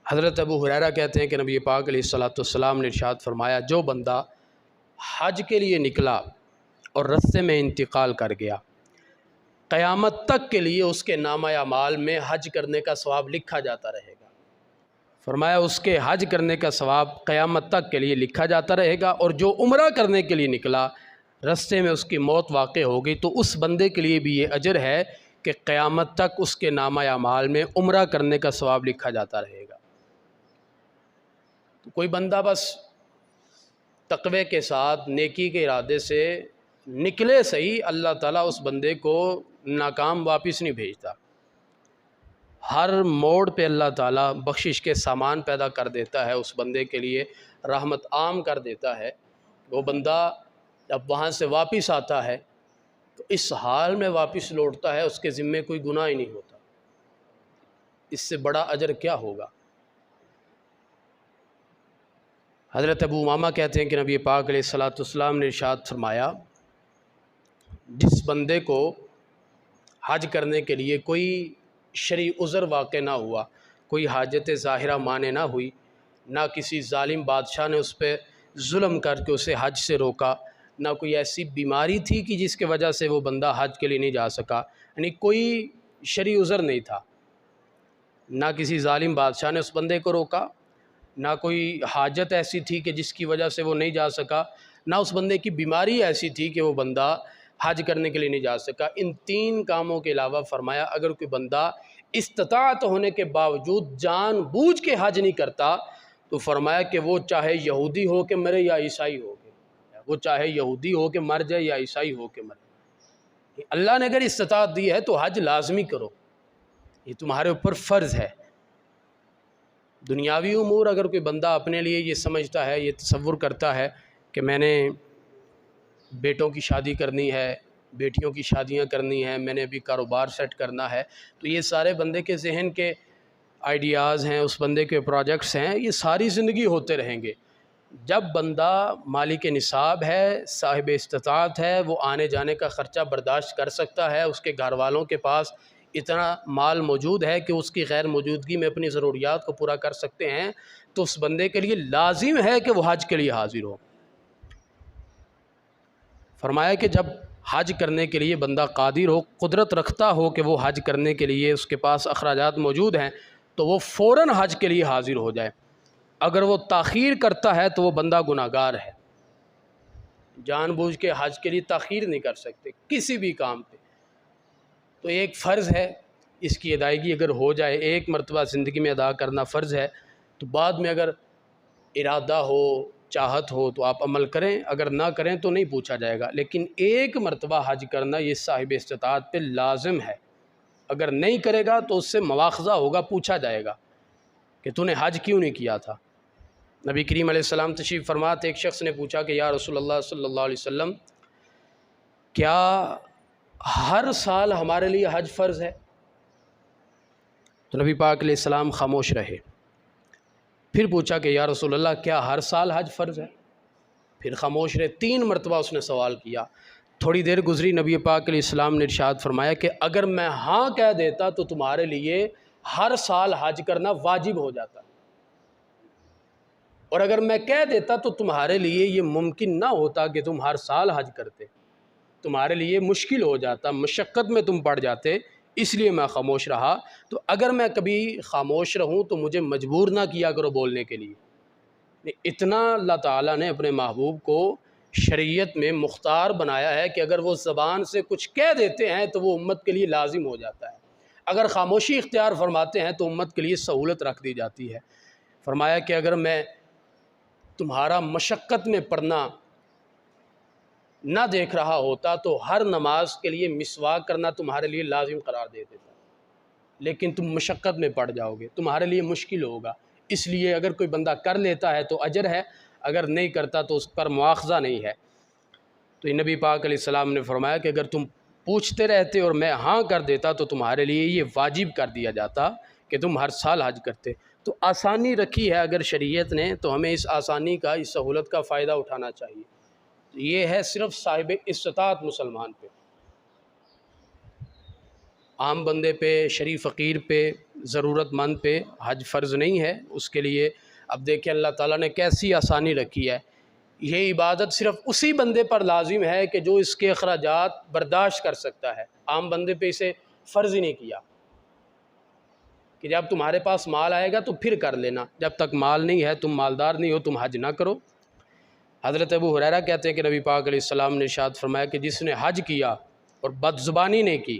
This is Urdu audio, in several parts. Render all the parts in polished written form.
حضرت ابو ہریرہ کہتے ہیں کہ نبی پاک علیہ الصلوۃ والسلام نے ارشاد فرمایا، جو بندہ حج کے لیے نکلا اور رستے میں انتقال کر گیا، قیامت تک کے لیے اس کے نامہ اعمال میں حج کرنے کا ثواب لکھا جاتا رہے گا۔ فرمایا اس کے حج کرنے کا ثواب قیامت تک کے لیے لکھا جاتا رہے گا، اور جو عمرہ کرنے کے لیے نکلا، رستے میں اس کی موت واقع ہو گئی، تو اس بندے کے لیے بھی یہ اجر ہے کہ قیامت تک اس کے نامہ اعمال میں عمرہ کرنے کا ثواب لکھا جاتا رہے گا۔ تو کوئی بندہ بس تقوی کے ساتھ نیکی کے ارادے سے نکلے صحیح، اللہ تعالیٰ اس بندے کو ناکام واپس نہیں بھیجتا۔ ہر موڑ پہ اللہ تعالیٰ بخشش کے سامان پیدا کر دیتا ہے، اس بندے کے لیے رحمت عام کر دیتا ہے۔ وہ بندہ جب وہاں سے واپس آتا ہے تو اس حال میں واپس لوٹتا ہے، اس کے ذمے کوئی گناہ ہی نہیں ہوتا۔ اس سے بڑا اجر کیا ہوگا؟ حضرت ابو امامہ کہتے ہیں کہ نبی پاک علیہ الصلوۃ والسلام نے ارشاد فرمایا، جس بندے کو حج کرنے کے لیے کوئی شرعی عذر واقع نہ ہوا، کوئی حاجت ظاہرہ مانے نہ ہوئی، نہ کسی ظالم بادشاہ نے اس پہ ظلم کر کے اسے حج سے روکا، نہ کوئی ایسی بیماری تھی کہ جس کی وجہ سے وہ بندہ حج کے لیے نہیں جا سکا، یعنی کوئی شرعی عذر نہیں تھا، نہ کسی ظالم بادشاہ نے اس بندے کو روکا، نہ کوئی حاجت ایسی تھی کہ جس کی وجہ سے وہ نہیں جا سکا، نہ اس بندے کی بیماری ایسی تھی کہ وہ بندہ حج کرنے کے لیے نہیں جا سکا۔ ان تین کاموں کے علاوہ فرمایا اگر کوئی بندہ استطاعت ہونے کے باوجود جان بوجھ کے حج نہیں کرتا، تو فرمایا کہ وہ چاہے یہودی ہو کے مرے یا عیسائی ہو کے، وہ چاہے یہودی ہو کے مر جائے یا عیسائی ہو کے مرے، اللہ نے اگر استطاعت دی ہے تو حج لازمی کرو، یہ تمہارے اوپر فرض ہے۔ دنیاوی امور اگر کوئی بندہ اپنے لیے یہ سمجھتا ہے، یہ تصور کرتا ہے کہ میں نے بیٹوں کی شادی کرنی ہے، بیٹیوں کی شادیاں کرنی ہیں، میں نے ابھی کاروبار سیٹ کرنا ہے، تو یہ سارے بندے کے ذہن کے آئیڈیاز ہیں، اس بندے کے پروجیکٹس ہیں، یہ ساری زندگی ہوتے رہیں گے۔ جب بندہ مالک نصاب ہے، صاحب استطاعت ہے، وہ آنے جانے کا خرچہ برداشت کر سکتا ہے، اس کے گھر والوں کے پاس اتنا مال موجود ہے کہ اس کی غیر موجودگی میں اپنی ضروریات کو پورا کر سکتے ہیں، تو اس بندے کے لیے لازم ہے کہ وہ حج کے لیے حاضر ہو۔ فرمایا کہ جب حج کرنے کے لیے بندہ قادر ہو، قدرت رکھتا ہو کہ وہ حج کرنے کے لیے اس کے پاس اخراجات موجود ہیں، تو وہ فوراً حج کے لیے حاضر ہو جائے۔ اگر وہ تاخیر کرتا ہے تو وہ بندہ گناہ گار ہے۔ جان بوجھ کے حج کے لیے تاخیر نہیں کر سکتے کسی بھی کام پہ۔ تو ایک فرض ہے، اس کی ادائیگی اگر ہو جائے، ایک مرتبہ زندگی میں ادا کرنا فرض ہے، تو بعد میں اگر ارادہ ہو، چاہت ہو تو آپ عمل کریں، اگر نہ کریں تو نہیں پوچھا جائے گا، لیکن ایک مرتبہ حج کرنا یہ صاحب استطاعت پہ لازم ہے۔ اگر نہیں کرے گا تو اس سے مواخذہ ہوگا، پوچھا جائے گا کہ تو نے حج کیوں نہیں کیا تھا۔ نبی کریم علیہ السلام تشریف فرما تھے، ایک شخص نے پوچھا کہ یا رسول اللہ صلی اللہ علیہ وسلم، کیا ہر سال ہمارے لیے حج فرض ہے؟ تو نبی پاک علیہ السلام خاموش رہے۔ پھر پوچھا کہ یا رسول اللہ کیا ہر سال حج فرض ہے؟ پھر خاموش رہے۔ 3 مرتبہ اس نے سوال کیا۔ تھوڑی دیر گزری، نبی پاک علیہ السلام نے ارشاد فرمایا کہ اگر میں ہاں کہہ دیتا تو تمہارے لیے ہر سال حج کرنا واجب ہو جاتا، اور اگر میں کہہ دیتا تو تمہارے لیے یہ ممکن نہ ہوتا کہ تم ہر سال حج کرتے، تمہارے لیے مشکل ہو جاتا، مشقت میں تم پڑ جاتے، اس لیے میں خاموش رہا۔ تو اگر میں کبھی خاموش رہوں تو مجھے مجبور نہ کیا کرو بولنے کے لیے۔ اتنا اللہ تعالیٰ نے اپنے محبوب کو شریعت میں مختار بنایا ہے کہ اگر وہ زبان سے کچھ کہہ دیتے ہیں تو وہ امت کے لیے لازم ہو جاتا ہے، اگر خاموشی اختیار فرماتے ہیں تو امت کے لیے سہولت رکھ دی جاتی ہے۔ فرمایا کہ اگر میں تمہارا مشقت میں پڑنا نہ دیکھ رہا ہوتا تو ہر نماز کے لیے مسواک کرنا تمہارے لیے لازم قرار دے دیتا، لیکن تم مشقت میں پڑ جاؤ گے، تمہارے لیے مشکل ہوگا، اس لیے اگر کوئی بندہ کر لیتا ہے تو اجر ہے، اگر نہیں کرتا تو اس پر مواخذہ نہیں ہے۔ تو نبی پاک علیہ السلام نے فرمایا کہ اگر تم پوچھتے رہتے اور میں ہاں کر دیتا تو تمہارے لیے یہ واجب کر دیا جاتا کہ تم ہر سال حج کرتے۔ تو آسانی رکھی ہے اگر شریعت نے، تو ہمیں اس آسانی کا، اس سہولت کا فائدہ اٹھانا چاہیے۔ یہ ہے صرف صاحب استطاعت مسلمان پہ۔ عام بندے پہ، شریف فقیر پہ، ضرورت مند پہ حج فرض نہیں ہے اس کے لیے۔ اب دیکھیں اللہ تعالیٰ نے کیسی آسانی رکھی ہے، یہ عبادت صرف اسی بندے پر لازم ہے کہ جو اس کے اخراجات برداشت کر سکتا ہے، عام بندے پہ اسے فرض ہی نہیں کیا کہ جب تمہارے پاس مال آئے گا تو پھر کر لینا، جب تک مال نہیں ہے، تم مالدار نہیں ہو، تم حج نہ کرو۔ حضرت ابو ہریرہ کہتے ہیں کہ نبی پاک علیہ السلام نے ارشاد فرمایا کہ جس نے حج کیا اور بد زبانی نہیں کی،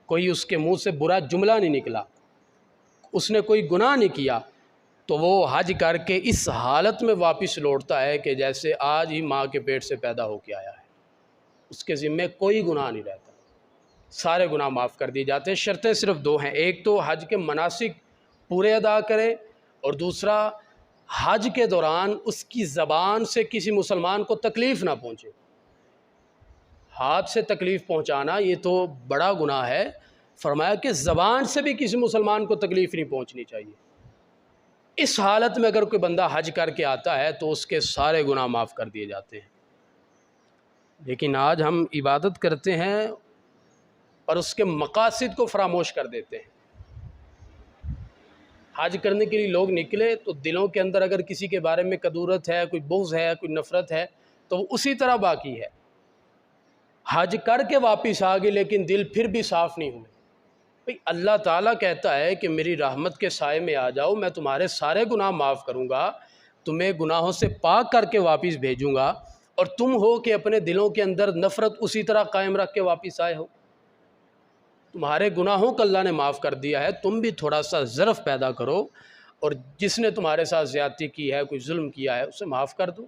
کوئی اس کے منہ سے برا جملہ نہیں نکلا، اس نے کوئی گناہ نہیں کیا، تو وہ حج کر کے اس حالت میں واپس لوٹتا ہے کہ جیسے آج ہی ماں کے پیٹ سے پیدا ہو کے آیا ہے، اس کے ذمے کوئی گناہ نہیں رہتا، سارے گناہ معاف کر دیے جاتے ہیں۔ شرطیں صرف دو ہیں، ایک تو حج کے مناسک پورے ادا کرے، اور دوسرا حج کے دوران اس کی زبان سے کسی مسلمان کو تکلیف نہ پہنچے۔ ہاتھ سے تکلیف پہنچانا یہ تو بڑا گناہ ہے، فرمایا کہ زبان سے بھی کسی مسلمان کو تکلیف نہیں پہنچنی چاہیے۔ اس حالت میں اگر کوئی بندہ حج کر کے آتا ہے تو اس کے سارے گناہ معاف کر دیے جاتے ہیں۔ لیکن آج ہم عبادت کرتے ہیں اور اس کے مقاصد کو فراموش کر دیتے ہیں۔ حج کرنے کے لیے لوگ نکلے تو دلوں کے اندر اگر کسی کے بارے میں کدورت ہے، کوئی بغض ہے، کوئی نفرت ہے، تو وہ اسی طرح باقی ہے۔ حج کر کے واپس آ گئے لیکن دل پھر بھی صاف نہیں ہوئے۔ بھئی اللہ تعالیٰ کہتا ہے کہ میری رحمت کے سائے میں آ جاؤ، میں تمہارے سارے گناہ معاف کروں گا، تمہیں گناہوں سے پاک کر کے واپس بھیجوں گا، اور تم ہو کہ اپنے دلوں کے اندر نفرت اسی طرح قائم رکھ کے واپس آئے ہو۔ تمہارے گناہوں کو اللہ نے معاف کر دیا ہے، تم بھی تھوڑا سا ظرف پیدا کرو، اور جس نے تمہارے ساتھ زیادتی کی ہے، کوئی ظلم کیا ہے، اسے معاف کر دو۔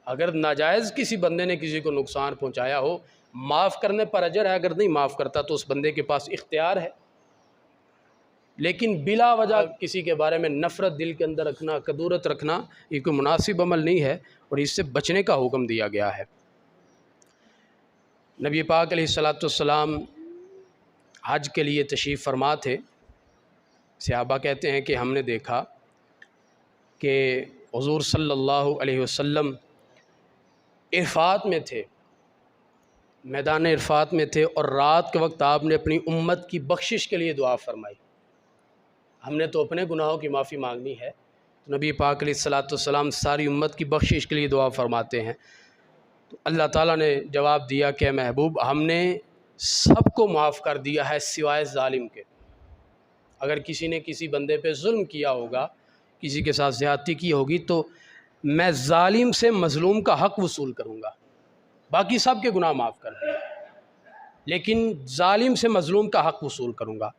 اگر ناجائز کسی بندے نے کسی کو نقصان پہنچایا ہو، معاف کرنے پر اجر ہے، اگر نہیں معاف کرتا تو اس بندے کے پاس اختیار ہے۔ لیکن بلا وجہ کسی کے بارے میں نفرت دل کے اندر رکھنا، کدورت رکھنا، یہ کوئی مناسب عمل نہیں ہے، اور اس سے بچنے کا حکم دیا گیا ہے۔ نبی پاک علیہ الصلوۃ والسلام حج کے لیے تشریف فرما تھے۔ صحابہ کہتے ہیں کہ ہم نے دیکھا کہ حضور صلی اللہ علیہ وسلم عرفات میں تھے، میدان عرفات میں تھے، اور رات کے وقت آپ نے اپنی امت کی بخشش کے لیے دعا فرمائی۔ ہم نے تو اپنے گناہوں کی معافی مانگنی ہے، تو نبی پاک علیہ الصلوۃ والسلام ساری امت کی بخشش کے لیے دعا فرماتے ہیں۔ تو اللہ تعالیٰ نے جواب دیا کہ محبوب ہم نے سب کو معاف کر دیا ہے سوائے ظالم کے۔ اگر کسی نے کسی بندے پہ ظلم کیا ہوگا، کسی کے ساتھ زیادتی کی ہوگی، تو میں ظالم سے مظلوم کا حق وصول کروں گا، باقی سب کے گناہ معاف کر دیں، لیکن ظالم سے مظلوم کا حق وصول کروں گا۔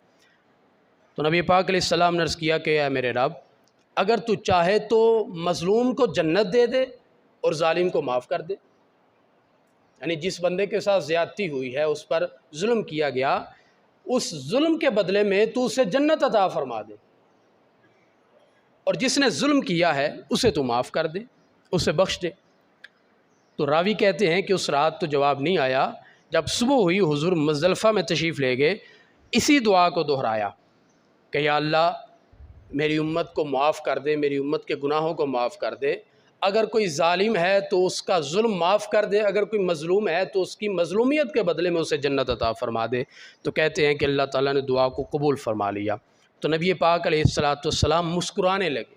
تو نبی پاک علیہ السلام نے عرض کیا کہ اے میرے رب، اگر تو چاہے تو مظلوم کو جنت دے دے اور ظالم کو معاف کر دے، یعنی جس بندے کے ساتھ زیادتی ہوئی ہے، اس پر ظلم کیا گیا، اس ظلم کے بدلے میں تو اسے جنت عطا فرما دے، اور جس نے ظلم کیا ہے اسے تو معاف کر دے، اسے بخش دے۔ تو راوی کہتے ہیں کہ اس رات تو جواب نہیں آیا، جب صبح ہوئی حضور مزدلفہ میں تشریف لے گئے، اسی دعا کو دہرایا کہ یا اللہ میری امت کو معاف کر دے، میری امت کے گناہوں کو معاف کر دے، اگر کوئی ظالم ہے تو اس کا ظلم معاف کر دے، اگر کوئی مظلوم ہے تو اس کی مظلومیت کے بدلے میں اسے جنت عطا فرما دے۔ تو کہتے ہیں کہ اللہ تعالیٰ نے دعا کو قبول فرما لیا۔ تو نبی پاک علیہ الصلوۃ والسلام مسکرانے لگے،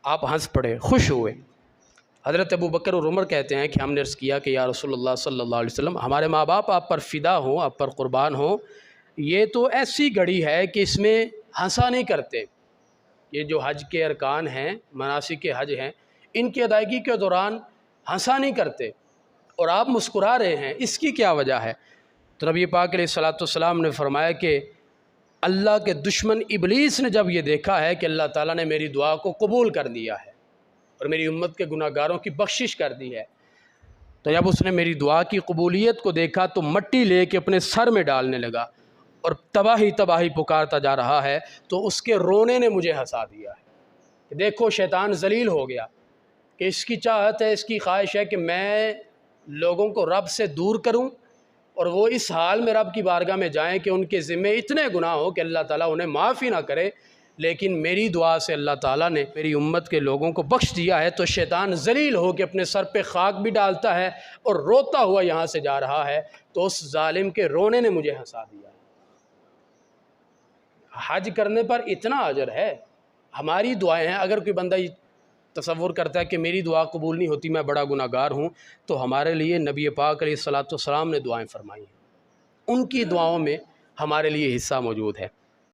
آپ ہنس پڑے، خوش ہوئے۔ حضرت ابو بکر اور عمر کہتے ہیں کہ ہم نے عرض کیا کہ یا رسول اللہ صلی اللہ علیہ وسلم، ہمارے ماں باپ آپ پر فدا ہوں، آپ پر قربان ہوں، یہ تو ایسی گھڑی ہے کہ اس میں ہنسا نہیں کرتے۔ یہ جو حج کے ارکان ہیں، مناسک حج ہیں، ان کی ادائیگی کے دوران ہنسا نہیں کرتے، اور آپ مسکرا رہے ہیں، اس کی کیا وجہ ہے؟ تو نبی پاک علیہ الصلوۃ والسلام نے فرمایا کہ اللہ کے دشمن ابلیس نے جب یہ دیکھا ہے کہ اللہ تعالیٰ نے میری دعا کو قبول کر لیا ہے اور میری امت کے گناہ گاروں کی بخشش کر دی ہے، تو جب اس نے میری دعا کی قبولیت کو دیکھا تو مٹی لے کے اپنے سر میں ڈالنے لگا اور تباہی تباہی پکارتا جا رہا ہے۔ تو اس کے رونے نے مجھے ہنسا دیا ہے کہ دیکھو شیطان ذلیل ہو گیا، کہ اس کی چاہت ہے، اس کی خواہش ہے کہ میں لوگوں کو رب سے دور کروں، اور وہ اس حال میں رب کی بارگاہ میں جائیں کہ ان کے ذمے اتنے گناہ ہو کہ اللہ تعالیٰ انہیں معاف ہی نہ کرے، لیکن میری دعا سے اللہ تعالیٰ نے میری امت کے لوگوں کو بخش دیا ہے، تو شیطان ذلیل ہو کے اپنے سر پہ خاک بھی ڈالتا ہے اور روتا ہوا یہاں سے جا رہا ہے، تو اس ظالم کے رونے نے مجھے ہنسا دیا ہے۔ حج کرنے پر اتنا اجر ہے، ہماری دعائیں ہیں۔ اگر کوئی بندہ یہ تصور کرتا ہے کہ میری دعا قبول نہیں ہوتی، میں بڑا گناہ گار ہوں، تو ہمارے لیے نبی پاک علیہ الصلوۃ والسلام نے دعائیں فرمائی ہیں، ان کی دعاؤں میں ہمارے لیے حصہ موجود ہے۔